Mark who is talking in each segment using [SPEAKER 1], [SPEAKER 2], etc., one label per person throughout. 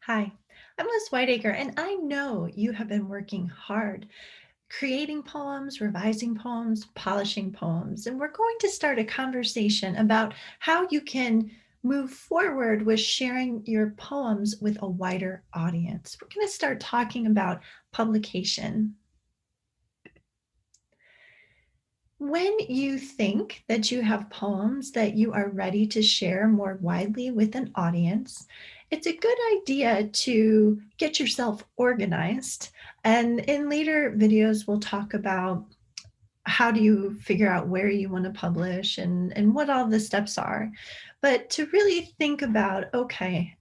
[SPEAKER 1] Hi, I'm Liz Whiteacre, and I know you have been working hard creating poems, revising poems, polishing poems. And we're going to start a conversation about how you can move forward with sharing your poems with a wider audience. We're going to start talking about publication. When you think that you have poems that you are ready to share more widely with an audience, it's a good idea to get yourself organized. And in later videos, we'll talk about how do you figure out where you want to publish and what all the steps are. But to really think about, okay,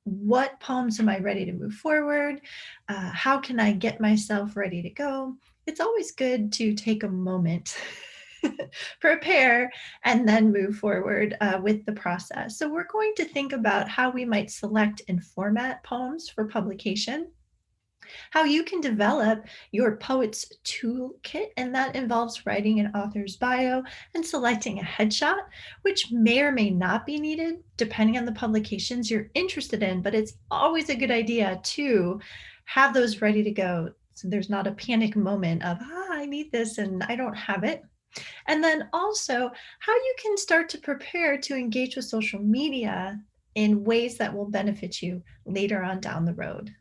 [SPEAKER 1] what poems am I ready to move forward? How can I get myself ready to go? It's always good to take a moment, prepare, and then move forward with the process. So, we're going to think about how we might select and format poems for publication, how you can develop your poet's toolkit, and that involves writing an author's bio and selecting a headshot, which may or may not be needed depending on the publications you're interested in, but it's always a good idea to have those ready to go. So there's not a panic moment of, I need this and I don't have it. And then also how you can start to prepare to engage with social media in ways that will benefit you later on down the road.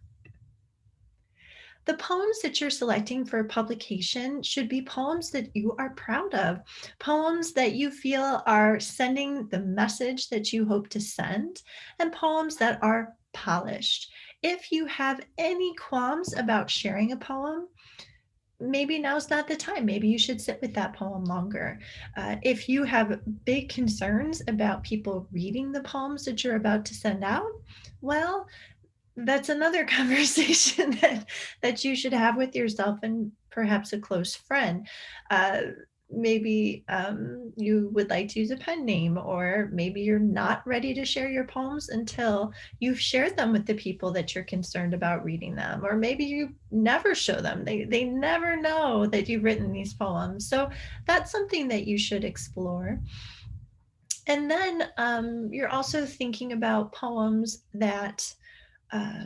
[SPEAKER 1] The poems that you're selecting for publication should be poems that you are proud of, poems that you feel are sending the message that you hope to send, and poems that are polished. If you have any qualms about sharing a poem, maybe now's not the time. Maybe you should sit with that poem longer. If you have big concerns about people reading the poems that you're about to send out, well, that's another conversation that you should have with yourself and perhaps a close friend. Uh, maybe you would like to use a pen name, or maybe you're not ready to share your poems until you've shared them with the people that you're concerned about reading them, or maybe you never show them. They never know that you've written these poems. So that's something that you should explore. And then you're also thinking about poems that uh,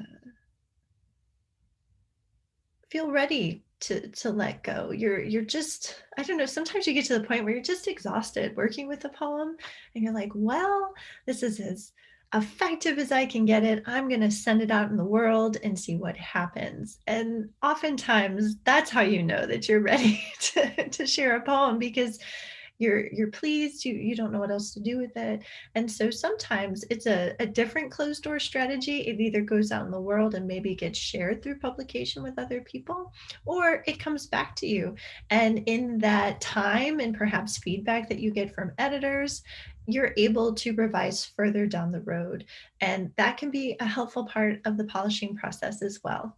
[SPEAKER 1] feel ready to let go. You're just, I don't know, sometimes you get to the point where you're just exhausted working with a poem and you're like, well, this is as effective as I can get it. I'm going to send it out in the world and see what happens. And oftentimes that's how you know that you're ready to share a poem, because you're pleased, you don't know what else to do with it. And so sometimes it's a different closed door strategy. It either goes out in the world and maybe gets shared through publication with other people, or it comes back to you, and in that time and perhaps feedback that you get from editors, you're able to revise further down the road, and that can be a helpful part of the polishing process as well.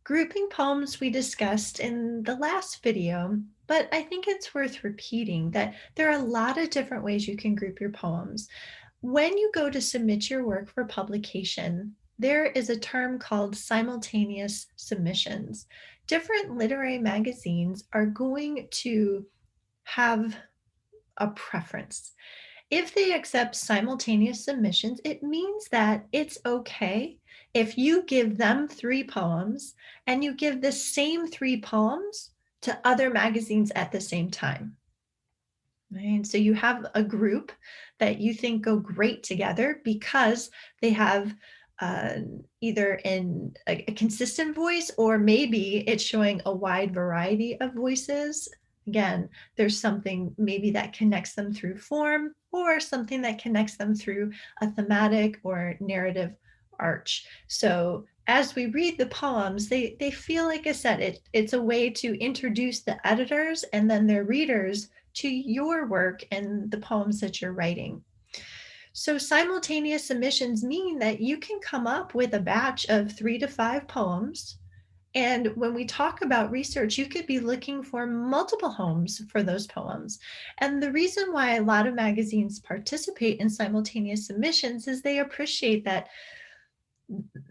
[SPEAKER 1] Grouping poems we discussed in the last video, but I think it's worth repeating that there are a lot of different ways you can group your poems. When you go to submit your work for publication, there is a term called simultaneous submissions. Different literary magazines are going to have a preference. If they accept simultaneous submissions, it means that it's okay if you give them three poems and you give the same three poems to other magazines at the same time. Right? So you have a group that you think go great together because they have uh, either in a consistent voice, or maybe it's showing a wide variety of voices. Again, there's something maybe that connects them through form, or something that connects them through a thematic or narrative arch. So as we read the poems, they feel like I said, it's a way to introduce the editors and then their readers to your work and the poems that you're writing. So simultaneous submissions mean that you can come up with a batch of 3 to 5 poems. And when we talk about research, you could be looking for multiple homes for those poems. And the reason why a lot of magazines participate in simultaneous submissions is they appreciate that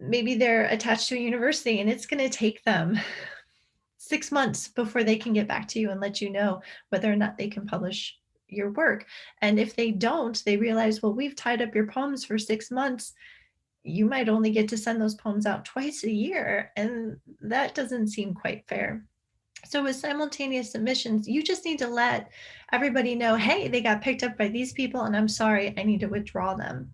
[SPEAKER 1] maybe they're attached to a university and it's going to take them 6 months before they can get back to you and let you know whether or not they can publish your work. And if they don't, they realize, well, we've tied up your poems for 6 months. you might only get to send those poems out twice a year, and that doesn't seem quite fair. So with simultaneous submissions, you just need to let everybody know, hey, they got picked up by these people, and I'm sorry, I need to withdraw them.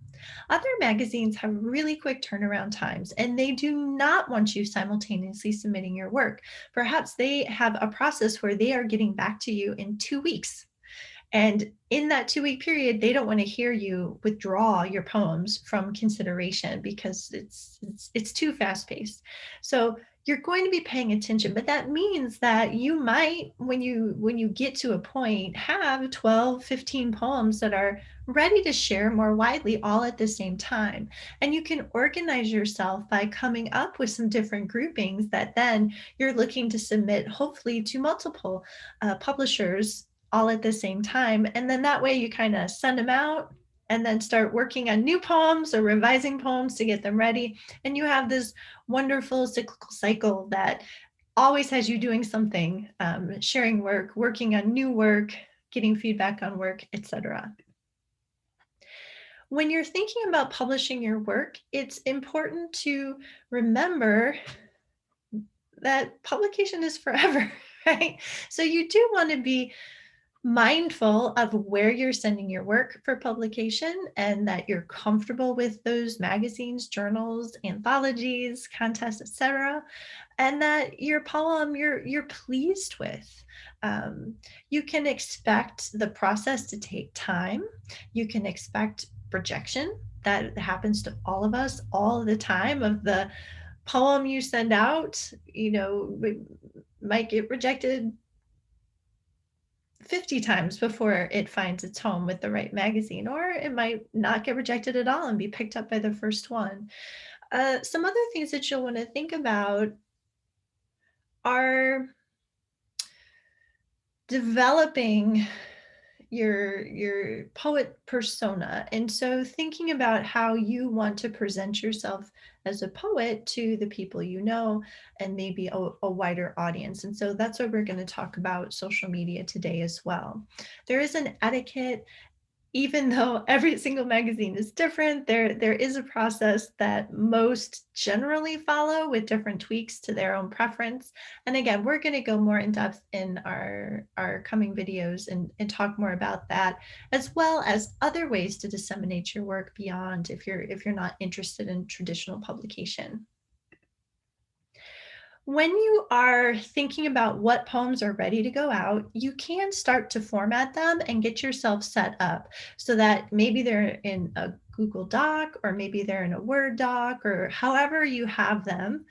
[SPEAKER 1] Other magazines have really quick turnaround times, and they do not want you simultaneously submitting your work. Perhaps they have a process where they are getting back to you in 2 weeks. And in that 2 week period, they don't want to hear you withdraw your poems from consideration because it's too fast paced. So you're going to be paying attention, but that means that you might, when you get to a point, have 12, 15 poems that are ready to share more widely all at the same time. And you can organize yourself by coming up with some different groupings that then you're looking to submit, hopefully to multiple publishers all at the same time. And then that way you kind of send them out and then start working on new poems or revising poems to get them ready. And you have this wonderful cyclical cycle that always has you doing something, sharing work, working on new work, getting feedback on work, etc. When you're thinking about publishing your work, it's important to remember that publication is forever, right? So you do want to be mindful of where you're sending your work for publication and that you're comfortable with those magazines, journals, anthologies, contests, etc., and that your poem you're pleased with. You can expect the process to take time. You can expect rejection. That happens to all of us all the time. Of the poem you send out, might get rejected 50 times before it finds its home with the right magazine, or it might not get rejected at all and be picked up by the first one. Some other things that you'll want to think about are developing your poet persona. And so thinking about how you want to present yourself as a poet to the people you know and maybe a wider audience. And so that's what we're going to talk about social media today as well. There is an etiquette. Even though every single magazine is different, there is a process that most generally follow with different tweaks to their own preference. And again, we're going to go more in depth in our coming videos and talk more about that, as well as other ways to disseminate your work beyond if you're not interested in traditional publication. When you are thinking about what poems are ready to go out, you can start to format them and get yourself set up so that maybe they're in a Google Doc or maybe they're in a Word doc or however you have them.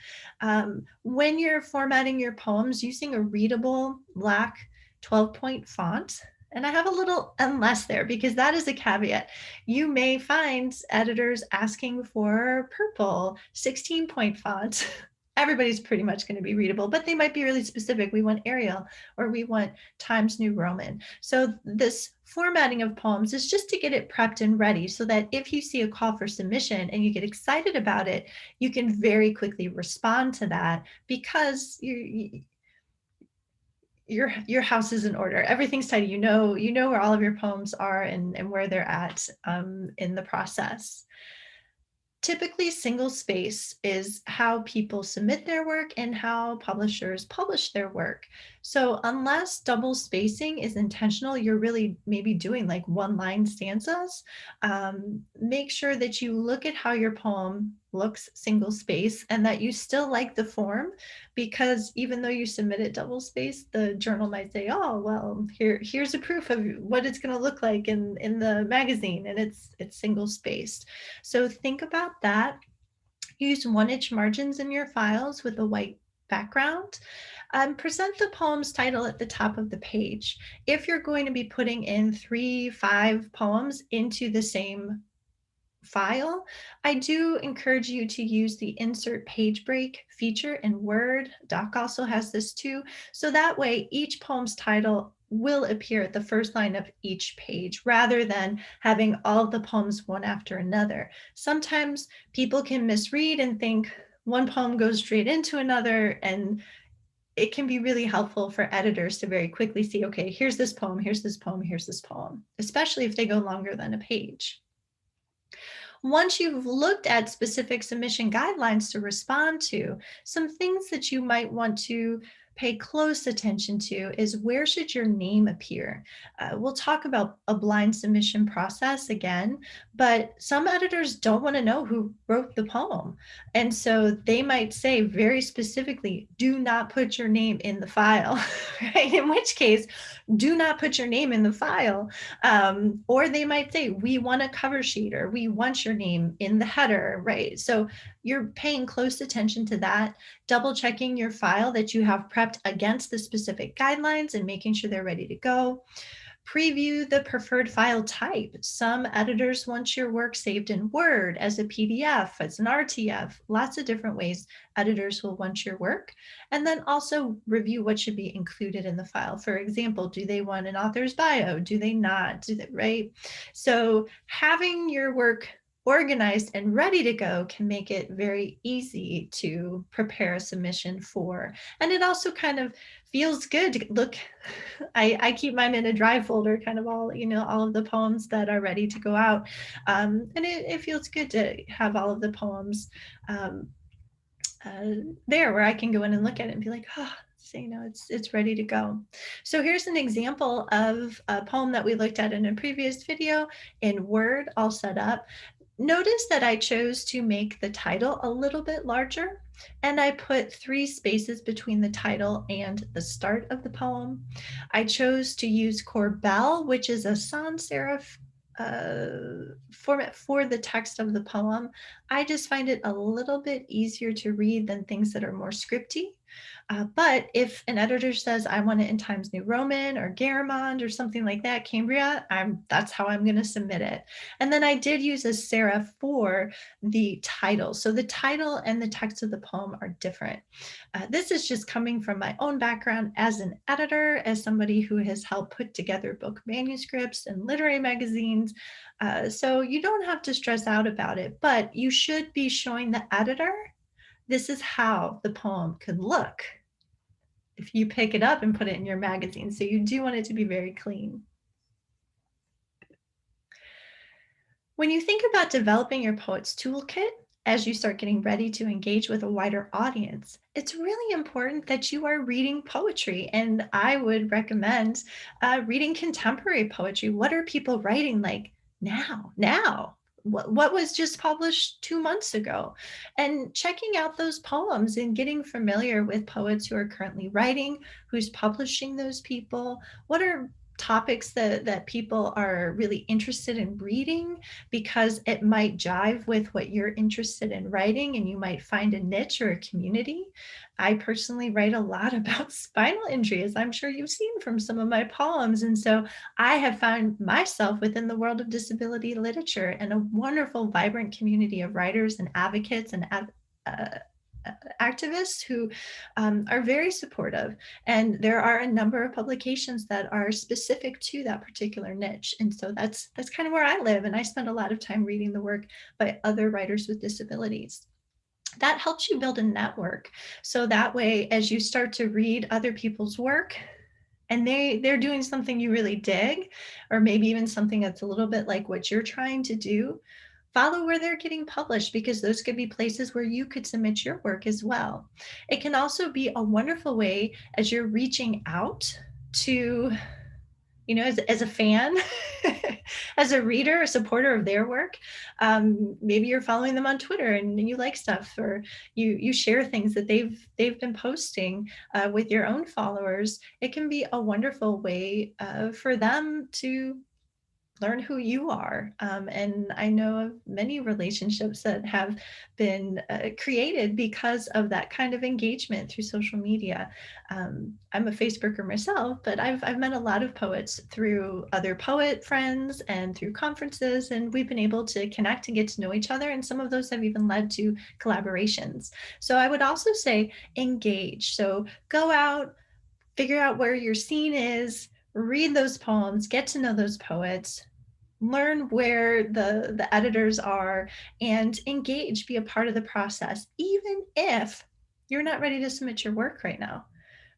[SPEAKER 1] When you're formatting your poems using a readable black 12-point font, and I have a little unless there because that is a caveat. You may find editors asking for purple 16-point font. Everybody's pretty much going to be readable, but they might be really specific. We want Arial or we want Times New Roman. So this formatting of poems is just to get it prepped and ready so that if you see a call for submission and you get excited about it, you can very quickly respond to that because your house is in order. Everything's tidy. You know where all of your poems are and where they're at in the process. Typically, single space is how people submit their work and how publishers publish their work. So unless double spacing is intentional, you're really maybe doing like one-line stanzas. Make sure that you look at how your poem looks single space and that you still like the form, because even though you submit it double space, the journal might say, oh, well, here's a proof of what it's going to look like in the magazine, and it's single spaced. So think about that. Use 1-inch margins in your files with a white background. Present the poem's title at the top of the page. If you're going to be putting in 3, 5 poems into the same file, I do encourage you to use the insert page break feature in Word. Doc also has this too. So that way each poem's title will appear at the first line of each page rather than having all the poems one after another. Sometimes people can misread and think one poem goes straight into another, and it can be really helpful for editors to very quickly see, okay, here's this poem, here's this poem, here's this poem, especially if they go longer than a page. Once you've looked at specific submission guidelines to respond to, some things that you might want to pay close attention to is where should your name appear? We'll talk about a blind submission process again, but some editors don't want to know who wrote the poem. And so they might say very specifically, do not put your name in the file, right? In which case, do not put your name in the file. Or they might say, we want a cover sheet or we want your name in the header, right? So you're paying close attention to that, double checking your file that you have prepped against the specific guidelines and making sure they're ready to go. Preview the preferred file type. Some editors want your work saved in Word, as a PDF, as an RTF, lots of different ways editors will want your work. And then also review what should be included in the file. For example, do they want an author's bio? Do they not? Do they, right? So having your work organized and ready to go can make it very easy to prepare a submission for. And it also kind of feels good to look. I keep mine in a drive folder, kind of all, all of the poems that are ready to go out. And it feels good to have all of the poems um, there where I can go in and look at it and be like, oh, so, it's ready to go. So here's an example of a poem that we looked at in a previous video in Word, all set up. Notice that I chose to make the title a little bit larger, and I put 3 spaces between the title and the start of the poem. I chose to use Corbel, which is a sans serif format for the text of the poem. I just find it a little bit easier to read than things that are more scripty. But if an editor says, I want it in Times New Roman or Garamond or something like that, Cambria, that's how I'm going to submit it. And then I did use a serif for the title. So the title and the text of the poem are different. This is just coming from my own background as an editor, as somebody who has helped put together book manuscripts and literary magazines. So you don't have to stress out about it, but you should be showing the editor this is how the poem could look if you pick it up and put it in your magazine. So you do want it to be very clean. When you think about developing your poet's toolkit, as you start getting ready to engage with a wider audience, it's really important that you are reading poetry. And I would recommend reading contemporary poetry. What are people writing like now? What was just published 2 months ago? And checking out those poems and getting familiar with poets who are currently writing, who's publishing those people. What are topics that people are really interested in reading, because it might jive with what you're interested in writing and you might find a niche or a community. I personally write a lot about spinal injury, as I'm sure you've seen from some of my poems. And so I have found myself within the world of disability literature and a wonderful, vibrant community of writers and advocates and activists who are very supportive. And there are a number of publications that are specific to that particular niche. And so that's kind of where I live. And I spend a lot of time reading the work by other writers with disabilities. That helps you build a network. So that way, as you start to read other people's work, and they're doing something you really dig, or maybe even something that's a little bit like what you're trying to do, follow where they're getting published, because those could be places where you could submit your work as well. It can also be a wonderful way as you're reaching out to, as a fan, as a reader, a supporter of their work. Maybe you're following them on Twitter and you like stuff, or you share things that they've been posting with your own followers. It can be a wonderful way for them to learn who you are. And I know of many relationships that have been created because of that kind of engagement through social media. I'm a Facebooker myself, but I've met a lot of poets through other poet friends and through conferences, and we've been able to connect and get to know each other. And some of those have even led to collaborations. So I would also say engage. So go out, figure out where your scene is, read those poems, get to know those poets, learn where the editors are, and engage, be a part of the process, even if you're not ready to submit your work right now,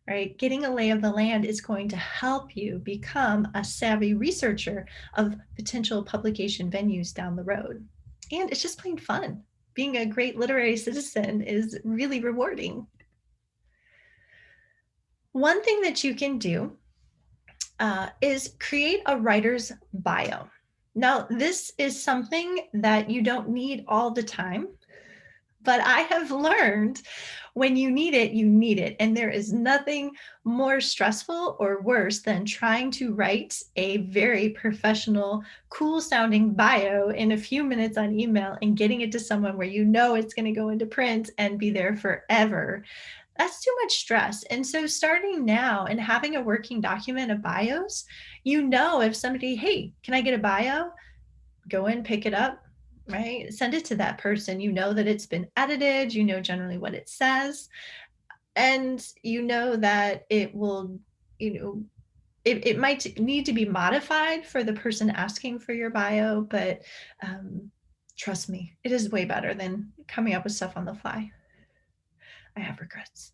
[SPEAKER 1] right? Getting a lay of the land is going to help you become a savvy researcher of potential publication venues down the road. And it's just plain fun. Being a great literary citizen is really rewarding. One thing that you can do is create a writer's bio. Now, this is something that you don't need all the time, but I have learned when you need it, you need it. And there is nothing more stressful or worse than trying to write a very professional, cool sounding bio in a few minutes on email and getting it to someone where you know it's going to go into print and be there forever. That's too much stress. And so starting now and having a working document of bios, you know, if somebody, hey, can I get a bio? Go in, pick it up, right? Send it to that person. You know that it's been edited, you know generally what it says, and you know that it will, you know, it might need to be modified for the person asking for your bio, but trust me, it is way better than coming up with stuff on the fly. I have regrets.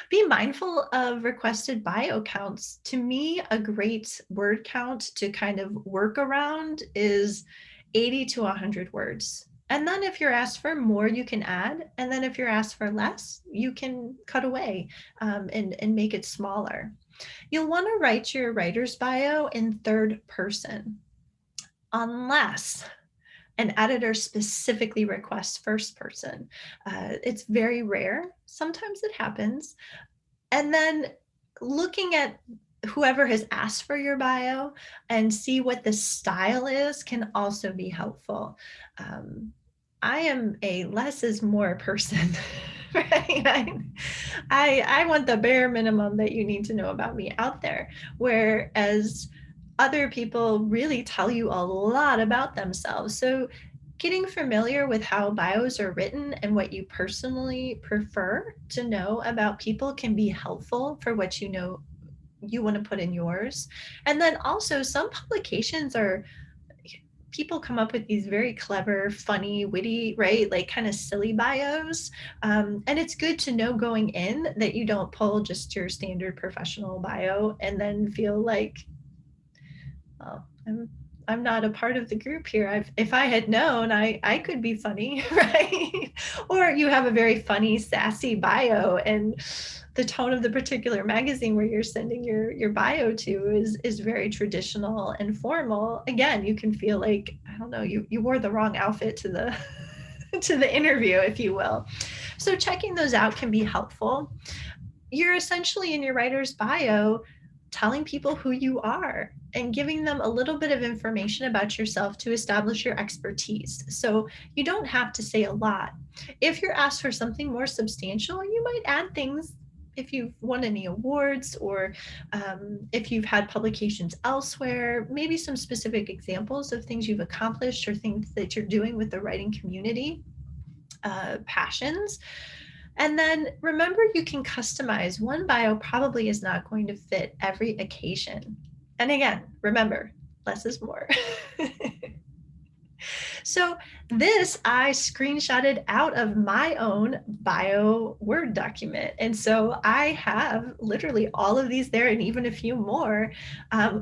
[SPEAKER 1] Be mindful of requested bio counts. To me, a great word count to kind of work around is 80 to 100 words. And then if you're asked for more, you can add. And then if you're asked for less, you can cut away and make it smaller. You'll want to write your writer's bio in third person, unless an editor specifically requests first person. It's very rare. Sometimes it happens. And then looking at whoever has asked for your bio and see what the style is can also be helpful. I am a less is more person, right? I want the bare minimum that you need to know about me out there, whereas other people really tell you a lot about themselves. So getting familiar with how bios are written and what you personally prefer to know about people can be helpful for what you know you want to put in yours. And then also some publications are, people come up with these very clever, funny, witty, right? Like kind of silly bios. And it's good to know going in that you don't pull just your standard professional bio and then feel like, oh, I'm not a part of the group here. If I had known, I could be funny, right? Or you have a very funny, sassy bio, and the tone of the particular magazine where you're sending your bio to is very traditional and formal. Again, you can feel like, I don't know, you wore the wrong outfit to the to the interview, if you will. So checking those out can be helpful. You're essentially in your writer's bio telling people who you are and giving them a little bit of information about yourself to establish your expertise. So you don't have to say a lot. If you're asked for something more substantial, you might add things if you've won any awards or if you've had publications elsewhere, maybe some specific examples of things you've accomplished or things that you're doing with the writing community, passions. And then remember, you can customize. One bio probably is not going to fit every occasion. And again, remember, less is more. So this I screenshotted out of my own bio Word document. And so I have literally all of these there and even a few more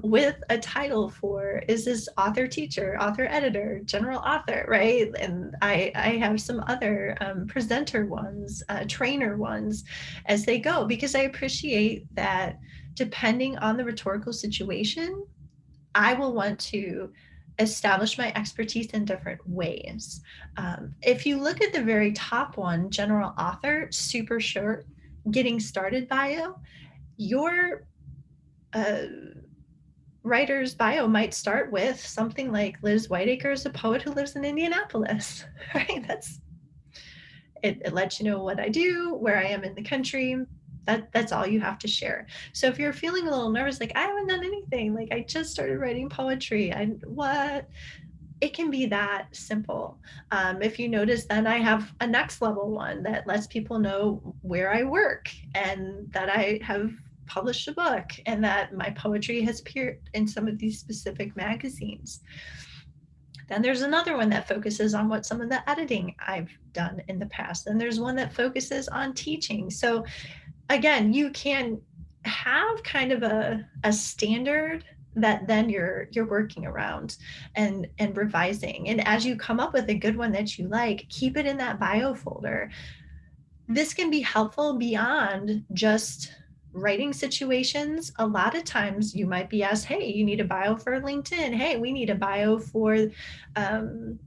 [SPEAKER 1] with a title for, is this author teacher, author editor, general author, right? And I have some other presenter ones, trainer ones as they go, because I appreciate that depending on the rhetorical situation, I will want to establish my expertise in different ways. If you look at the very top one, general author, super short, getting started bio, your uh, writer's bio might start with something like Liz Whitaker is a poet who lives in Indianapolis, right? It lets you know what I do, where I am in the country. That's all you have to share. So if you're feeling a little nervous, like I haven't done anything, like I just started writing poetry, what? It can be that simple. If you notice, then I have a next level one that lets people know where I work and that I have published a book and that my poetry has appeared in some of these specific magazines. Then there's another one that focuses on what some of the editing I've done in the past. And there's one that focuses on teaching. So again, you can have kind of a standard that then you're working around and revising. And as you come up with a good one that you like, keep it in that bio folder. This can be helpful beyond just writing situations. A lot of times you might be asked, hey, you need a bio for LinkedIn. Hey, we need a bio for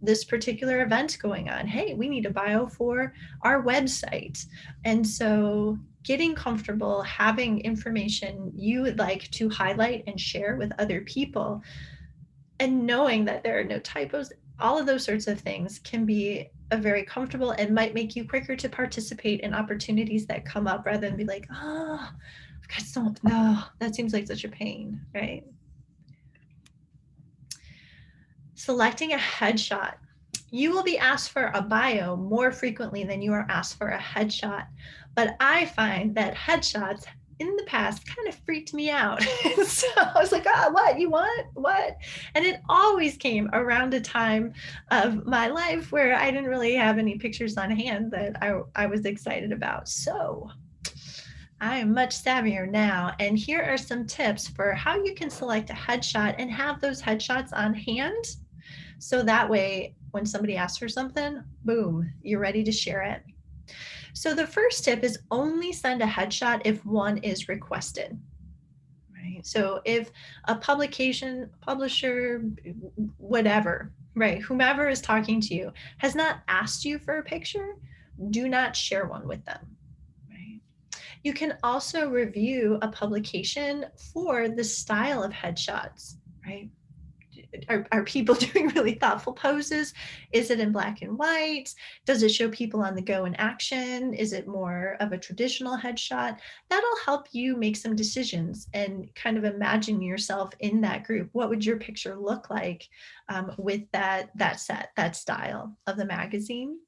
[SPEAKER 1] this particular event going on. Hey, we need a bio for our website. And so getting comfortable having information you would like to highlight and share with other people, and knowing that there are no typos, all of those sorts of things can be a very comfortable and might make you quicker to participate in opportunities that come up rather than be like, oh, I've got so, no, that seems like such a pain, right? Selecting a headshot. You will be asked for a bio more frequently than you are asked for a headshot. But I find that headshots in the past kind of freaked me out. So I was like, oh, what? You want? What? And it always came around a time of my life where I didn't really have any pictures on hand that I was excited about. So I am much savvier now. And here are some tips for how you can select a headshot and have those headshots on hand. So that way, when somebody asks for something, boom, you're ready to share it. So the first tip is only send a headshot if one is requested. Right. So if a publication, publisher, whatever, right, whomever is talking to you has not asked you for a picture, do not share one with them. Right. You can also review a publication for the style of headshots, right? Are people doing really thoughtful poses? Is it in black and white? Does it show people on the go in action? Is it more of a traditional headshot? That'll help you make some decisions and kind of imagine yourself in that group. What would your picture look like with that style of the magazine?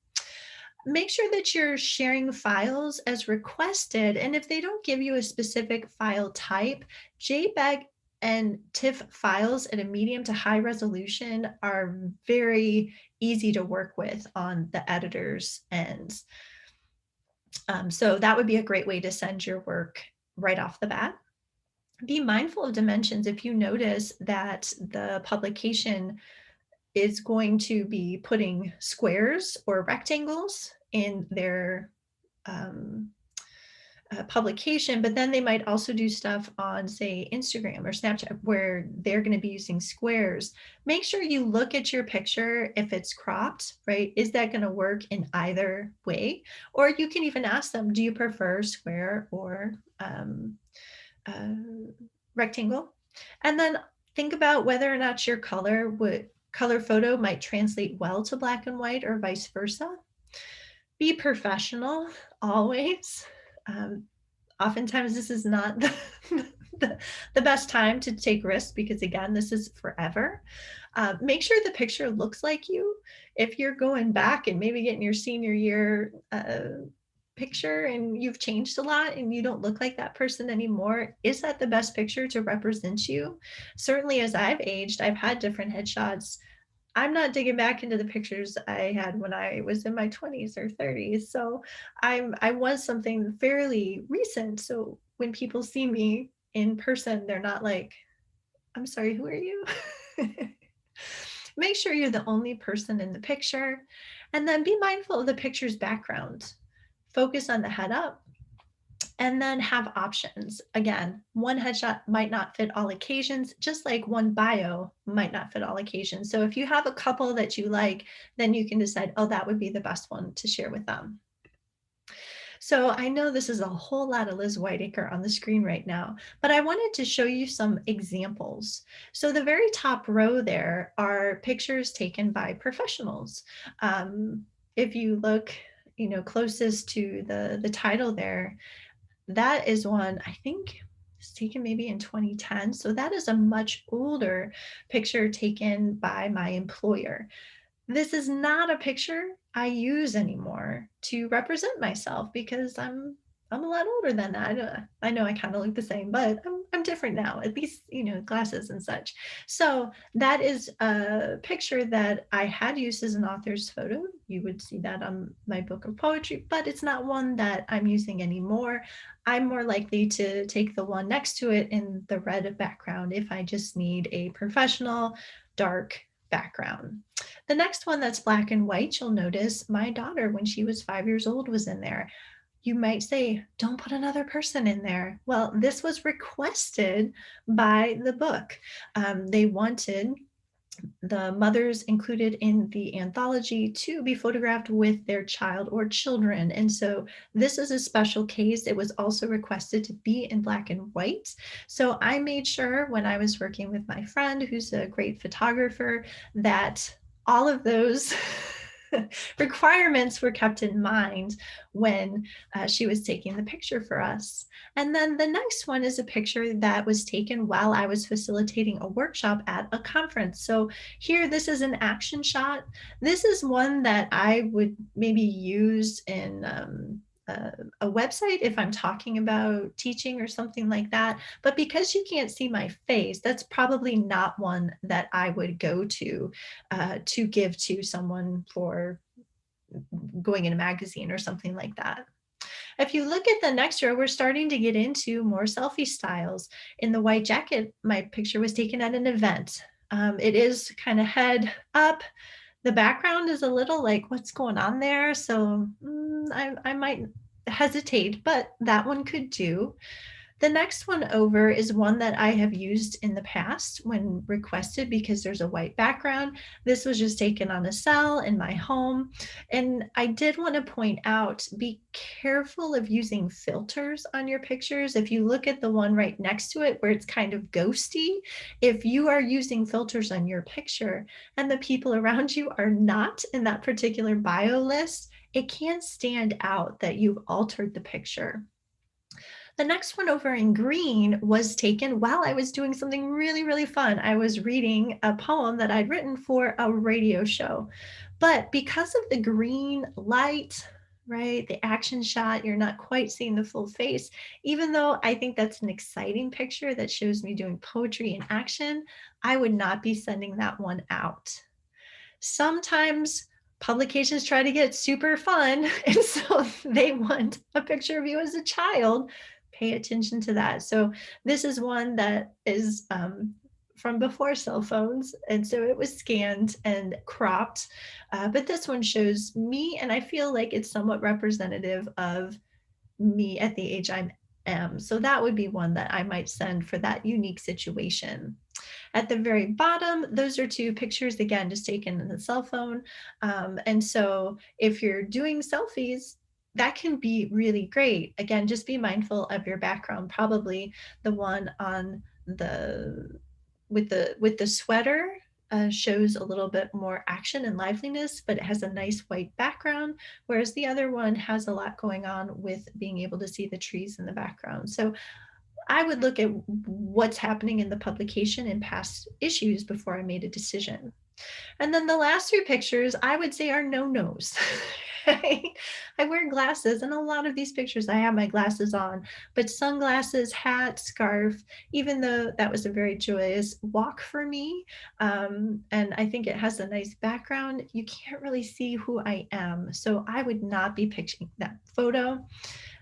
[SPEAKER 1] Make sure that you're sharing files as requested. And if they don't give you a specific file type, JPEG and TIFF files at a medium to high resolution are very easy to work with on the editor's ends. So that would be a great way to send your work right off the bat. Be mindful of dimensions. If you notice that the publication is going to be putting squares or rectangles in their publication, but then they might also do stuff on, say, Instagram or Snapchat where they're going to be using squares. Make sure you look at your picture if it's cropped, right? Is that going to work in either way? Or you can even ask them, do you prefer square or uh, rectangle? And then think about whether or not your color photo might translate well to black and white or vice versa. Be professional always. Um, Oftentimes this is not the best time to take risks because again, this is forever. Make sure the picture looks like you. If you're going back and maybe getting your senior year picture and you've changed a lot and you don't look like that person anymore, is that the best picture to represent you? Certainly as I've aged, I've had different headshots. I'm not digging back into the pictures I had when I was in my 20s or 30s. So I was something fairly recent. So when people see me in person, they're not like, I'm sorry, who are you? Make sure you're the only person in the picture. And then be mindful of the picture's background. Focus on the head up and then have options. Again, one headshot might not fit all occasions, just like one bio might not fit all occasions. So if you have a couple that you like, then you can decide, oh, that would be the best one to share with them. So I know this is a whole lot of Liz Whitaker on the screen right now, but I wanted to show you some examples. So the very top row there are pictures taken by professionals. If you look, closest to the title there, that is one I think it's taken maybe in 2010. So that is a much older picture taken by my employer. This is not a picture I use anymore to represent myself because I'm a lot older than that. I know I kind of look the same, but I'm different now. At least, glasses and such. So that is a picture that I had used as an author's photo. You would see that on my book of poetry, but it's not one that I'm using anymore. I'm more likely to take the one next to it in the red background if I just need a professional dark background. The next one that's black and white, you'll notice my daughter, when she was 5 years old, was in there. You might say, don't put another person in there. Well, this was requested by the book. They wanted the mothers included in the anthology to be photographed with their child or children. And so this is a special case. It was also requested to be in black and white. So I made sure when I was working with my friend, who's a great photographer, that all of those requirements were kept in mind when she was taking the picture for us. And then the next one is a picture that was taken while I was facilitating a workshop at a conference. So here, this is an action shot. This is one that I would maybe use in a website if I'm talking about teaching or something like that. But because you can't see my face, that's probably not one that I would go to give to someone for going in a magazine or something like that. If you look at the next row, we're starting to get into more selfie styles. In the white jacket, my picture was taken at an event. It is kind of head up. The background is a little like, what's going on there? So I might hesitate, but that one could do. The next one over is one that I have used in the past when requested because there's a white background. This was just taken on a cell in my home. And I did want to point out, be careful of using filters on your pictures. If you look at the one right next to it where it's kind of ghosty, if you are using filters on your picture and the people around you are not in that particular bio list, it can stand out that you've altered the picture. The next one over in green was taken while I was doing something really, really fun. I was reading a poem that I'd written for a radio show. But because of the green light, right, the action shot, you're not quite seeing the full face. Even though I think that's an exciting picture that shows me doing poetry in action, I would not be sending that one out. Sometimes publications try to get super fun, and so they want a picture of you as a child. Pay attention to that. So this is one that is from before cell phones, and so it was scanned and cropped. But this one shows me, and I feel like it's somewhat representative of me at the age I am. So that would be one that I might send for that unique situation. At the very bottom, those are two pictures, again, just taken in the cell phone. And so if you're doing selfies, that can be really great. Again, just be mindful of your background. Probably the one on the with the sweater shows a little bit more action and liveliness, but it has a nice white background, whereas the other one has a lot going on with being able to see the trees in the background. So I would look at what's happening in the publication and past issues before I made a decision. And then the last three pictures, I would say, are no-nos. Right? I wear glasses, and a lot of these pictures, I have my glasses on, but sunglasses, hat, scarf, even though that was a very joyous walk for me, and I think it has a nice background, you can't really see who I am. So I would not be picturing that photo.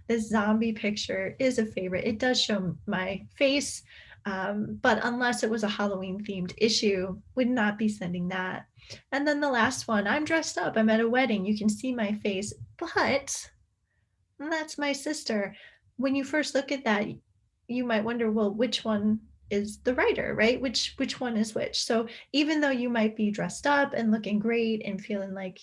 [SPEAKER 1] The zombie picture is a favorite. It does show my face, but unless it was a Halloween themed issue, would not be sending that. And then the last one, I'm dressed up. I'm at a wedding. You can see my face, but that's my sister. When you first look at that, you might wonder, well, which one is the writer, right? Which one is which? So even though you might be dressed up and looking great and feeling like,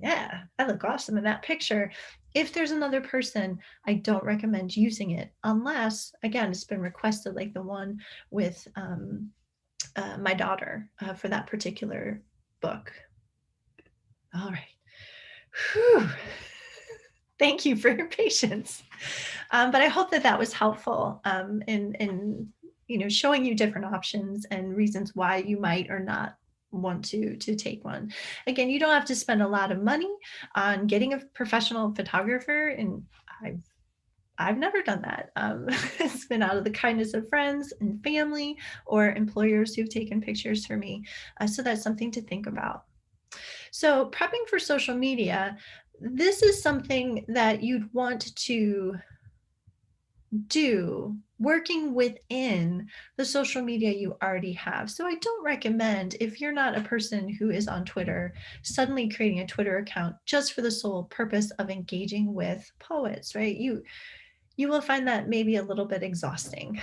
[SPEAKER 1] yeah, I look awesome in that picture. If there's another person, I don't recommend using it unless, again, it's been requested, like the one with my daughter for that particular book. All right. Whew. Thank you for your patience. But I hope that that was helpful in showing you different options and reasons why you might or not want to take one. Again, you don't have to spend a lot of money on getting a professional photographer, and I've I've never done that. It's been out of the kindness of friends and family or employers who've taken pictures for me. So that's something to think about. So, prepping for social media, this is something that you'd want to do working within the social media you already have. So I don't recommend, if you're not a person who is on Twitter, suddenly creating a Twitter account just for the sole purpose of engaging with poets, right? You will find that maybe a little bit exhausting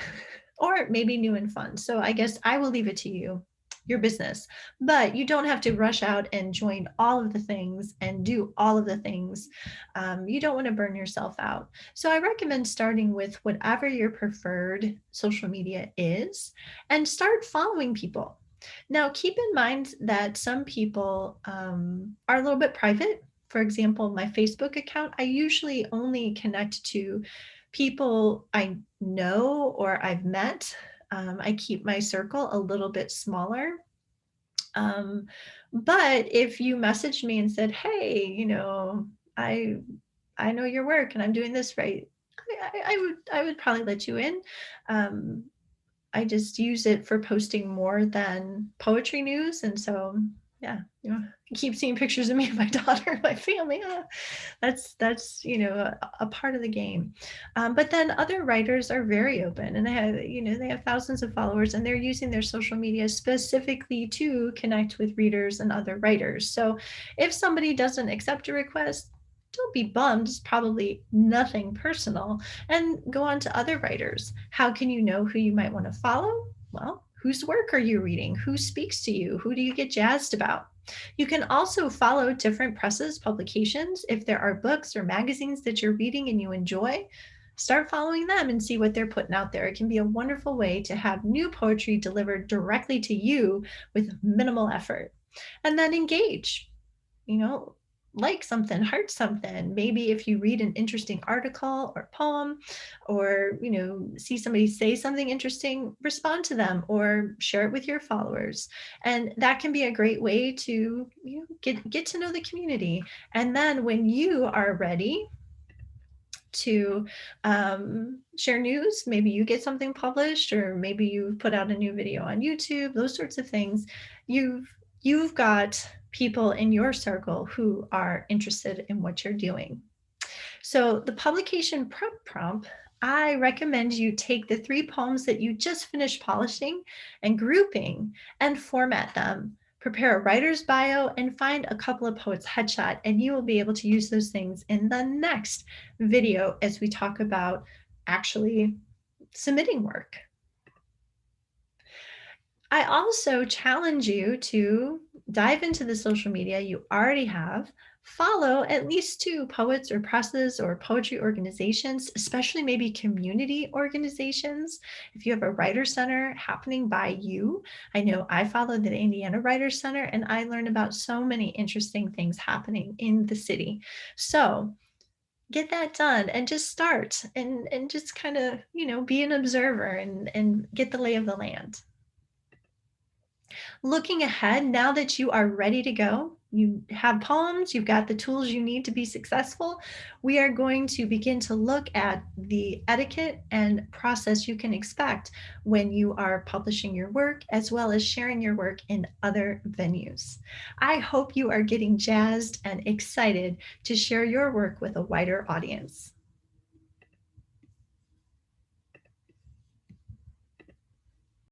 [SPEAKER 1] or maybe new and fun. So I guess I will leave it to you, your business. But you don't have to rush out and join all of the things and do all of the things. You don't want to burn yourself out. So I recommend starting with whatever your preferred social media is and start following people. Now, keep in mind that some people are a little bit private. For example, my Facebook account, I usually only connect to people I know or I've met. I keep my circle a little bit smaller. Um, but if you messaged me and said, "Hey, I I know your work and I'm doing this right," I would probably let you in. Um, I just use it for posting more than poetry news, and so yeah, I keep seeing pictures of me and my daughter, my family. That's a part of the game. But then other writers are very open, and they have thousands of followers, and they're using their social media specifically to connect with readers and other writers. So if somebody doesn't accept a request, don't be bummed. It's probably nothing personal, and go on to other writers. How can you know who you might want to follow? Well, whose work are you reading? Who speaks to you? Who do you get jazzed about? You can also follow different presses, publications. If there are books or magazines that you're reading and you enjoy, start following them and see what they're putting out there. It can be a wonderful way to have new poetry delivered directly to you with minimal effort. And then engage, you know, like something, heart something. Maybe if you read an interesting article or poem, or see somebody say something interesting, respond to them or share it with your followers. And that can be a great way to get to know the community. And then when you are ready to share news, maybe you get something published, or maybe you put out a new video on YouTube, those sorts of things. You've got people in your circle who are interested in what you're doing. So the publication prep prompt, I recommend you take the 3 poems that you just finished polishing and grouping and format them. Prepare a writer's bio and find a couple of poets' headshot, and you will be able to use those things in the next video as we talk about actually submitting work. I also challenge you to dive into the social media you already have. Follow at least 2 poets or presses or poetry organizations, especially maybe community organizations. If you have a writer center happening by you, I know I follow the Indiana Writer Center, and I learn about so many interesting things happening in the city. So get that done and just start and just kind of, be an observer and get the lay of the land. Looking ahead, now that you are ready to go, you have poems, you've got the tools you need to be successful, we are going to begin to look at the etiquette and process you can expect when you are publishing your work, as well as sharing your work in other venues. I hope you are getting jazzed and excited to share your work with a wider audience.